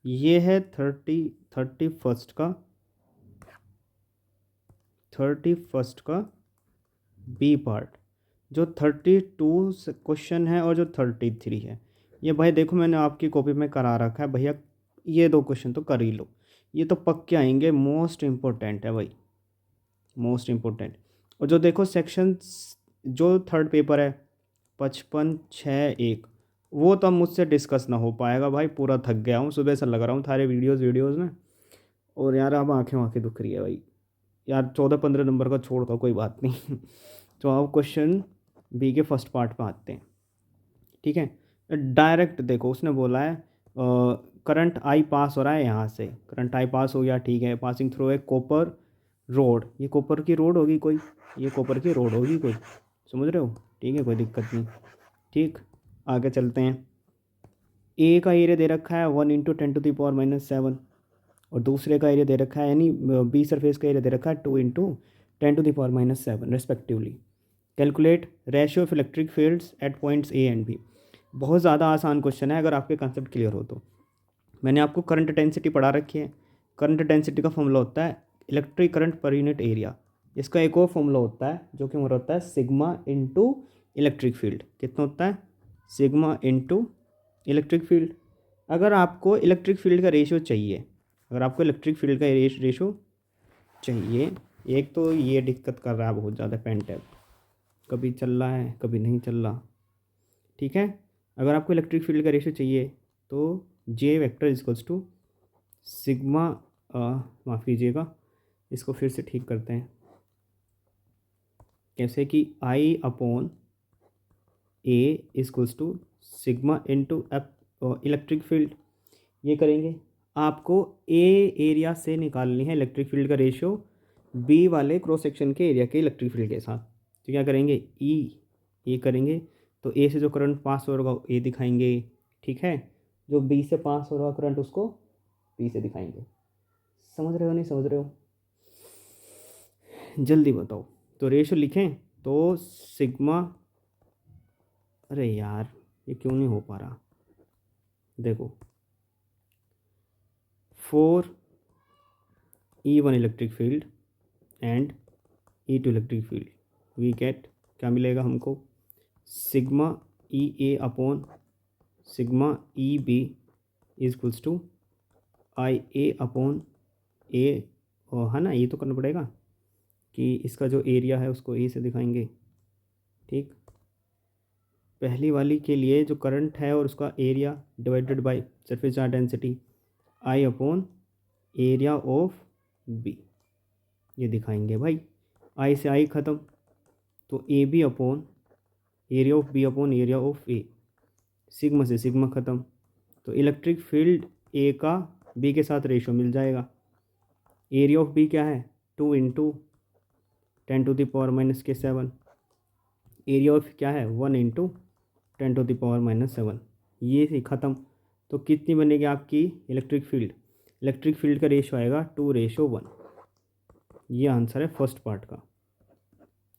ये है 31st का बी पार्ट, जो 32 क्वेश्चन है और जो 33 है। ये भाई देखो मैंने आपकी कॉपी में करा रखा है भैया, ये 2 क्वेश्चन तो कर ही लो, ये तो पक्के आएंगे, मोस्ट इम्पोर्टेंट है भाई, मोस्ट इम्पोर्टेंट। और जो देखो सेक्शन जो थर्ड पेपर है 55 6 1, वो तो अब मुझसे डिस्कस ना हो पाएगा भाई, पूरा थक गया हूँ, सुबह से लग रहा हूँ थारे वीडियोज़ में। और यार अब आंखें आंखें दुख रही है भाई यार। 14 15 नंबर का छोड़ दो, कोई बात नहीं। तो अब क्वेश्चन बी के फर्स्ट पार्ट पे आते हैं, ठीक है। डायरेक्ट देखो उसने बोला है करंट आई पास हो रहा है यहाँ से, करंट आई पास हो गया, ठीक है, passing through a copper road, ये कॉपर की रोड होगी कोई, ये कॉपर की रोड होगी कोई, समझ रहे हो, ठीक है, कोई दिक्कत नहीं। ठीक, आगे चलते हैं। ए का एरिया दे रखा है 1 × 10⁻⁷, और दूसरे का एरिया दे रखा है, यानी बी सरफेस का एरिया दे रखा है 2 × 10⁻⁷ respectively. Calculate ratio of electric fields at points A and B. बहुत ज़्यादा आसान क्वेश्चन है अगर आपके कंसेप्ट क्लियर हो तो। मैंने आपको करंट डेंसिटी पढ़ा रखी है, करंट डेंसिटी का फॉर्मूला होता है electric current per unit area. इसका एक और फॉर्मूला होता है जो कि हमारा होता है सिग्मा इंटू इलेक्ट्रिक फील्ड। कितना होता है? Sigma into electric field. अगर आपको इलेक्ट्रिक फील्ड का रेशियो चाहिए, अगर आपको इलेक्ट्रिक फील्ड का रेशियो चाहिए, एक तो ये दिक्कत कर रहा है बहुत ज़्यादा, पेन टैब कभी चल रहा है कभी नहीं चल रहा, ठीक है। अगर आपको इलेक्ट्रिक फील्ड का रेशियो चाहिए तो जे वेक्टर इक्वल्स टू सिग्मा, माफ़ कीजिएगा, इसको फिर से ठीक करते हैं, कैसे कि I upon A equals to sigma into electric field. ये करेंगे, आपको ए एरिया से निकालनी है इलेक्ट्रिक फील्ड का रेशियो बी वाले क्रॉस सेक्शन के एरिया के इलेक्ट्रिक फील्ड के साथ। तो क्या करेंगे, ए करेंगे, तो ए से जो करंट पास हो रहा ए दिखाएंगे, ठीक है, जो बी से पास हो रहा करंट उसको बी से दिखाएंगे। समझ रहे हो नहीं समझ रहे हो? जल्दी बताओ। तो रेशियो लिखें तो सिग्मा, अरे यार ये क्यों नहीं हो पा रहा, देखो 4E1 electric field and E2 electric field, we get, क्या मिलेगा हमको, sigma E A upon sigma E B equals to I A upon A, है ना, ये तो करना पड़ेगा कि इसका जो एरिया है उसको ए से दिखाएंगे, ठीक। पहली वाली के लिए जो करंट है और उसका area divided by surface charge density I upon area of B, ये दिखाएंगे भाई। आई से आई ख़त्म, तो A B upon area of B upon area of A, sigma से सिग्मा ख़त्म, तो इलेक्ट्रिक फील्ड ए का बी के साथ रेशियो मिल जाएगा। एरिया ऑफ बी क्या है, 2 × 10⁻⁷, एरिया ऑफ क्या है 1 × 10⁻⁷, ये से ख़त्म। तो कितनी बनेगी आपकी इलेक्ट्रिक फील्ड, इलेक्ट्रिक फील्ड का रेशियो आएगा 2:1। ये आंसर है फर्स्ट पार्ट का।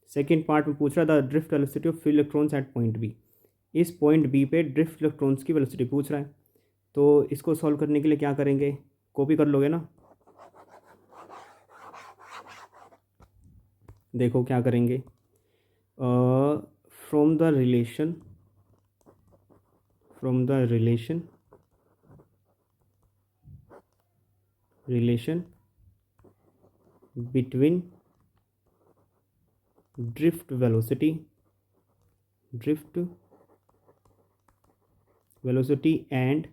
सेकेंड पार्ट में पूछ रहा था drift velocity of free electrons at point B, इस पॉइंट बी पे ड्रिफ्ट इलेक्ट्रॉन्स की वेलोसिटी पूछ रहा है। तो इसको सॉल्व करने के लिए क्या करेंगे, कॉपी कर लोगे ना, देखो क्या करेंगे, from the relation between drift velocity and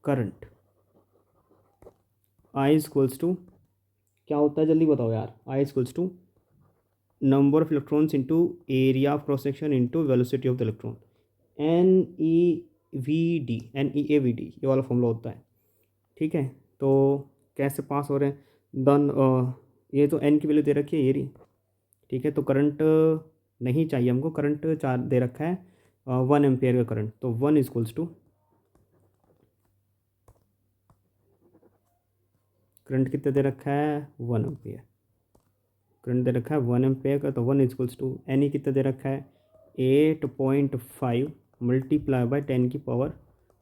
current, I equals to क्या होता है, जल्दी बताओ यार, I equals to number of electrons into area of cross section into velocity of the electron, NEVD, ये वाला फॉर्मूला होता है, ठीक है। तो कैसे पास हो रहे हैं, दन ये तो एन की वैल्यू दे रखी है ये रही, ठीक है। तो करंट नहीं चाहिए हमको, करंट चार दे रखा है 1 एम्पेयर का करंट, तो 1 इक्वल्स टू करंट कितना दे रखा है 1 एम्पेयर, करंट दे रखा है 1 एम्पेयर का, तो 1 इक्वल्स टू एन ई कितना दे रखा है 8.5 मल्टीप्लाई बाय 10⁻⁴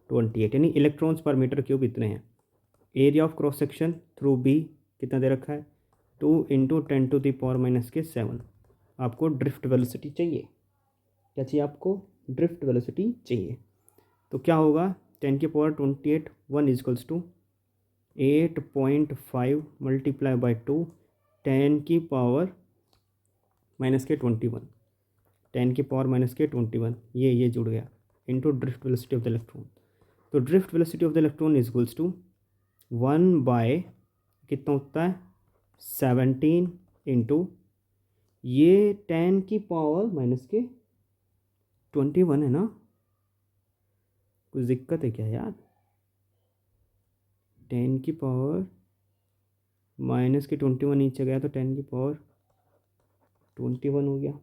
28, यानी इलेक्ट्रॉन्स पर मीटर क्यूब इतने हैं। Area of cross section through B कितना दे रखा है, 2 × 10⁻⁷। आपको ड्रिफ्ट वेलोसिटी चाहिए। क्या चाहिए आपको, ड्रिफ्ट वेलोसिटी चाहिए। तो क्या होगा, 10⁻28 1 इजकल्स टू 8.5 मल्टीप्लाई बाई 2 10⁻⁻21 10⁻⁻21 ये जुड़ गया into drift velocity of the electron. तो drift velocity of the electron is equals to 1 by कितना होता है 17 इंटू ये 10⁻⁻21 है ना, कुछ दिक्कत है क्या यार, 10⁻⁻21 नीचे गया तो 10⁻21 हो गया।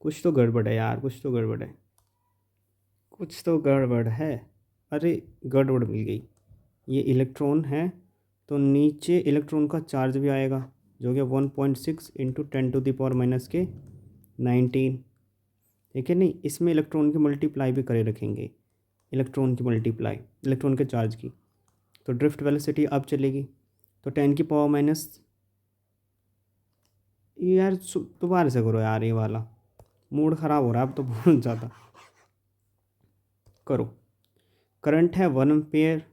कुछ तो गड़बड़ है यार, कुछ तो गड़बड़ है। अरे गड़बड़ मिल गई। ये इलेक्ट्रॉन है तो नीचे इलेक्ट्रॉन का चार्ज भी आएगा जो कि 1.6 × 10⁻⁻19, ठीक है। नहीं, इसमें इलेक्ट्रॉन की मल्टीप्लाई भी करे रखेंगे, इलेक्ट्रॉन के चार्ज की। तो ड्रिफ्ट वेलोसिटी अब चलेगी तो 10⁻⁻, यार दोबारा से करो यार, ये वाला मूड ख़राब हो रहा है अब तो बहुत ज़्यादा। करो, करंट है 1 एम्पेयर,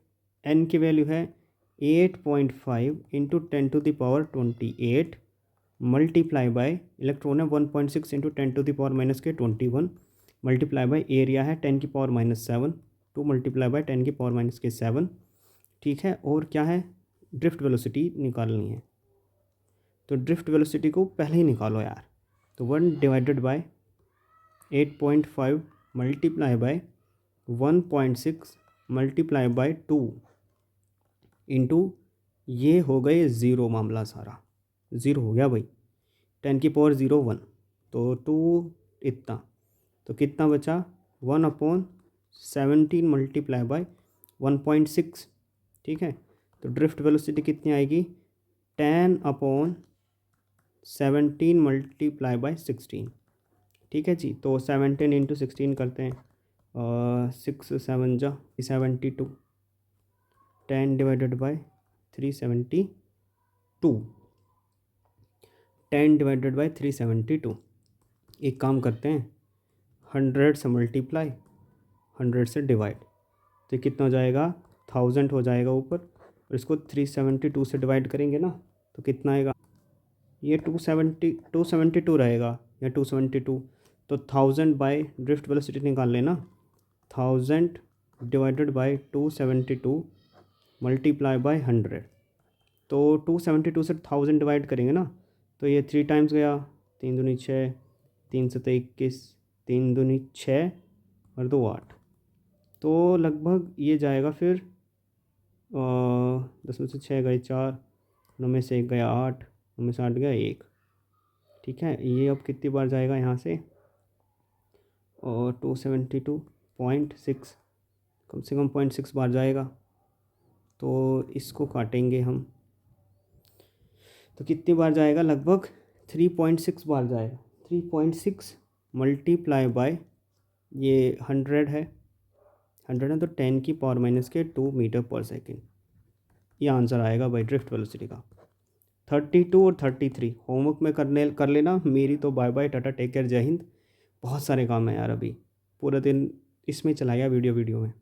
एन की वैल्यू है 8.5 × 10⁻28 मल्टीप्लाई बाय इलेक्ट्रॉन है 1.6 × 10⁻⁻21 मल्टीप्लाई बाय एरिया है 10⁻⁻7 2 मल्टीप्लाई बाय 10⁻⁻7, ठीक है। और क्या है, ड्रिफ्ट वेलोसिटी निकालनी है। तो ड्रिफ्ट वेलोसिटी को पहले ही निकालो यार। तो 1 divided by 8.5 multiply by 1.6 multiply by 2 into ये हो गए ज़ीरो, मामला सारा ज़ीरो हो गया भाई, 10⁻01 तो 2 इतना, तो कितना बचा 1/17 मल्टीप्लाई बाय 1.6, ठीक है। तो ड्रिफ्ट वेलोसिटी कितनी आएगी 10/17 मल्टीप्लाई बाय 16, ठीक है जी। तो 17 × 16 करते हैं, 6 7 जा 72, 10 डिवाइडेड बाय 372, 10 डिवाइडेड बाय 372। एक काम करते हैं, 100 से मल्टीप्लाई 100 से डिवाइड, तो कितना हो जाएगा 1000 हो जाएगा ऊपर, और इसको 372 से डिवाइड करेंगे ना तो कितना आएगा, ये 272 रहेगा या 272, तो 1000 बाय ड्रिफ्ट वेलोसिटी निकाल लेना, 1000 डिवाइडेड बाय 272 मल्टीप्लाई बाय 100। तो 272 से 1000 डिवाइड करेंगे ना तो ये 3 टाइम्स गया, 3 दूनी 6, 3 7 21, 3 दूनी 6 और 2 8, तो लगभग ये जाएगा फिर 10 में से 6 गए 4, 9 में से 1 गया 8, 9 में से 8 गया 1, ठीक है। ये अब कितनी बार जाएगा यहाँ से, और 272.6 कम से कम 0.6 बार जाएगा। तो इसको काटेंगे हम तो कितनी बार जाएगा, लगभग 3.6 बार जाएगा। 3.6 मल्टीप्लाई बाय ये 100 है तो 10⁻⁻2 मीटर पर सेकेंड, ये आंसर आएगा भाई ड्रिफ्ट वेलोसिटी का। 32 और 33 होमवर्क में कर लेना। मेरी तो bye bye, tata, take care, जय हिंद। बहुत सारे काम है यार, अभी पूरा दिन इसमें चला गया वीडियो में।